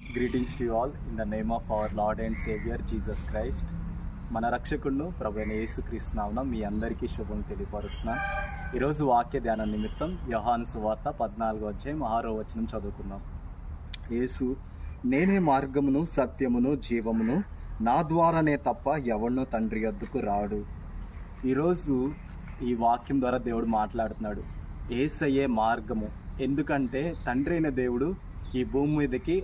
Greetings to all in the name of our Lord and saviour Jesus Christ. మన రక్షకుడు ప్రభు అయిన యేసుక్రీస్తు నామమున మీ అందరికీ శుభం తెలియపరుస్తున్నాను. ఈరోజు వాక్య ధ్యానం నిమిత్తం యోహాను సువార్త 14:6 చదువుకుందాం. యేసు, నేనే మార్గమును సత్యమును జీవమును, నా ద్వారానే తప్ప ఎవడునూ తండ్రి యొద్దకు రాడు. ఈరోజు ఈ వాక్యం ద్వారా దేవుడు మాట్లాడుతున్నాడు. యేసయ్యే మార్గము. ఎందుకంటే తండ్రి అయిన దేవుడు ఈ భూమి మీదకి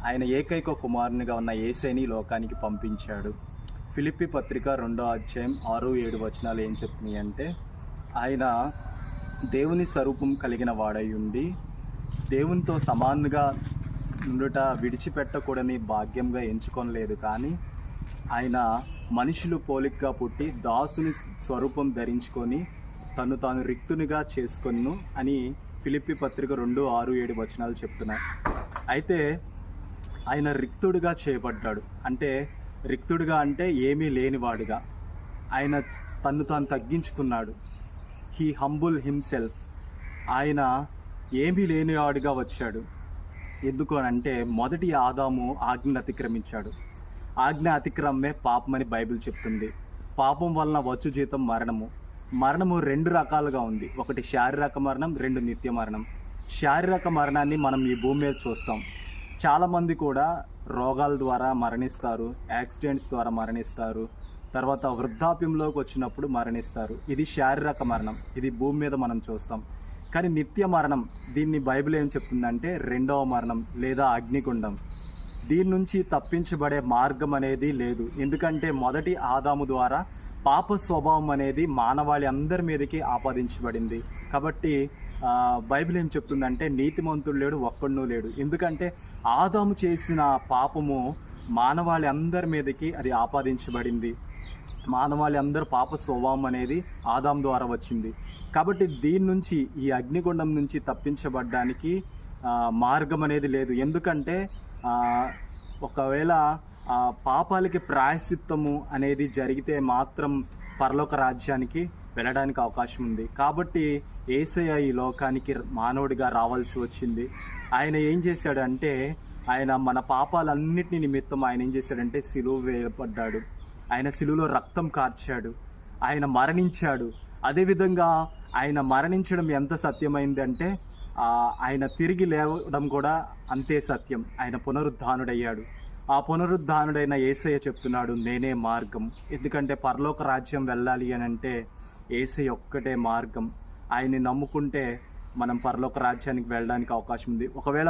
ఆయన ఏకైక కుమారునిగా ఉన్న యేసయ్యని లోకానికి పంపించాడు. ఫిలిప్పీ పత్రిక 2:6-7 ఏం చెప్తున్నాయి అంటే, ఆయన దేవుని స్వరూపం కలిగిన వాడై ఉండి దేవునితో సమానంగా ఉండుట విడిచిపెట్టకూడని భాగ్యంగా ఎంచుకోనలేదు, కానీ ఆయన మనుషులు పోలికగా పుట్టి దాసుని స్వరూపం ధరించుకొని తను తాను రిక్తునిగా చేసుకొను అని ఫిలిప్పీ పత్రిక 2:6-7 చెప్తున్నాయి. అయితే ఆయన రిక్తుడిగా చేయబడ్డాడు. అంటే రిక్తుడిగా అంటే ఏమీ లేనివాడుగా ఆయన తన్ను తాను తగ్గించుకున్నాడు. He humble himself. ఆయన ఏమీ లేనివాడుగా వచ్చాడు. ఎందుకు అంటే మొదటి ఆదాము ఆజ్ఞను అతిక్రమించాడు. ఆజ్ఞ అతిక్రమే పాపమని బైబిల్ చెప్తుంది. పాపం వలన వచ్చు జీతం మరణము. మరణము 2 రకాలుగా ఉంది. ఒకటి శారీరక మరణం, 2 నిత్య మరణం. శారీరక మరణాన్ని మనం ఈ భూమి మీద చూస్తాం. చాలామంది కూడా రోగాల ద్వారా మరణిస్తారు, యాక్సిడెంట్స్ ద్వారా మరణిస్తారు, తర్వాత వృద్ధాప్యంలోకి వచ్చినప్పుడు మరణిస్తారు. ఇది శారీరక మరణం, ఇది భూమి మీద మనం చూస్తాం. కానీ నిత్య మరణం, దీన్ని బైబిల్ ఏం చెప్తుందంటే 2వ మరణం లేదా అగ్నిగుండం. దీని నుంచి తప్పించబడే మార్గం అనేది లేదు. ఎందుకంటే మొదటి ఆదాము ద్వారా పాప స్వభావం అనేది మానవాళి అందరి మీదకి ఆపాదించబడింది. కాబట్టి బైబిల్ ఏం చెప్తుందంటే నీతిమంతుడు లేడు, ఒక్కడునూ లేడు. ఎందుకంటే ఆదాము చేసిన పాపము మానవాళి అందరి మీదకి అది ఆపాదించబడింది. మానవాళి అందరూ పాప స్వభావం అనేది ఆదాము ద్వారా వచ్చింది. కాబట్టి దీని నుంచి, ఈ అగ్నిగుండం నుంచి తప్పించబడ్డానికి మార్గం అనేది లేదు. ఎందుకంటే ఒకవేళ పాపాలకి ప్రాయశ్చిత్తము అనేది జరిగితే మాత్రం పరలోక రాజ్యానికి వెళ్ళడానికి అవకాశం ఉంది. కాబట్టి యేసయ్య ఈ లోకానికి మానవుడిగా రావాల్సి వచ్చింది. ఆయన ఏం చేశాడంటే, ఆయన మన పాపాలన్నిటిని నిమిత్తం ఆయన ఏం చేశాడంటే సిలువ వేయబడ్డాడు. ఆయన సిలువలో రక్తం కార్చాడు, ఆయన మరణించాడు. అదేవిధంగా ఆయన మరణించడం ఎంత సత్యమైంది అంటే ఆయన తిరిగి లేవడం కూడా అంతే సత్యం. ఆయన పునరుద్ధానుడయ్యాడు. ఆ పునరుద్ధానుడైన యేసయ్య చెప్తున్నాడు, నేనే మార్గం. ఎందుకంటే పరలోక రాజ్యం వెళ్ళాలి అని అంటే యేసయ్య ఒక్కటే మార్గం. ఆయన్ని నమ్ముకుంటే మనం పరలోక రాజ్యానికి వెళ్ళడానికి అవకాశం ఉంది. ఒకవేళ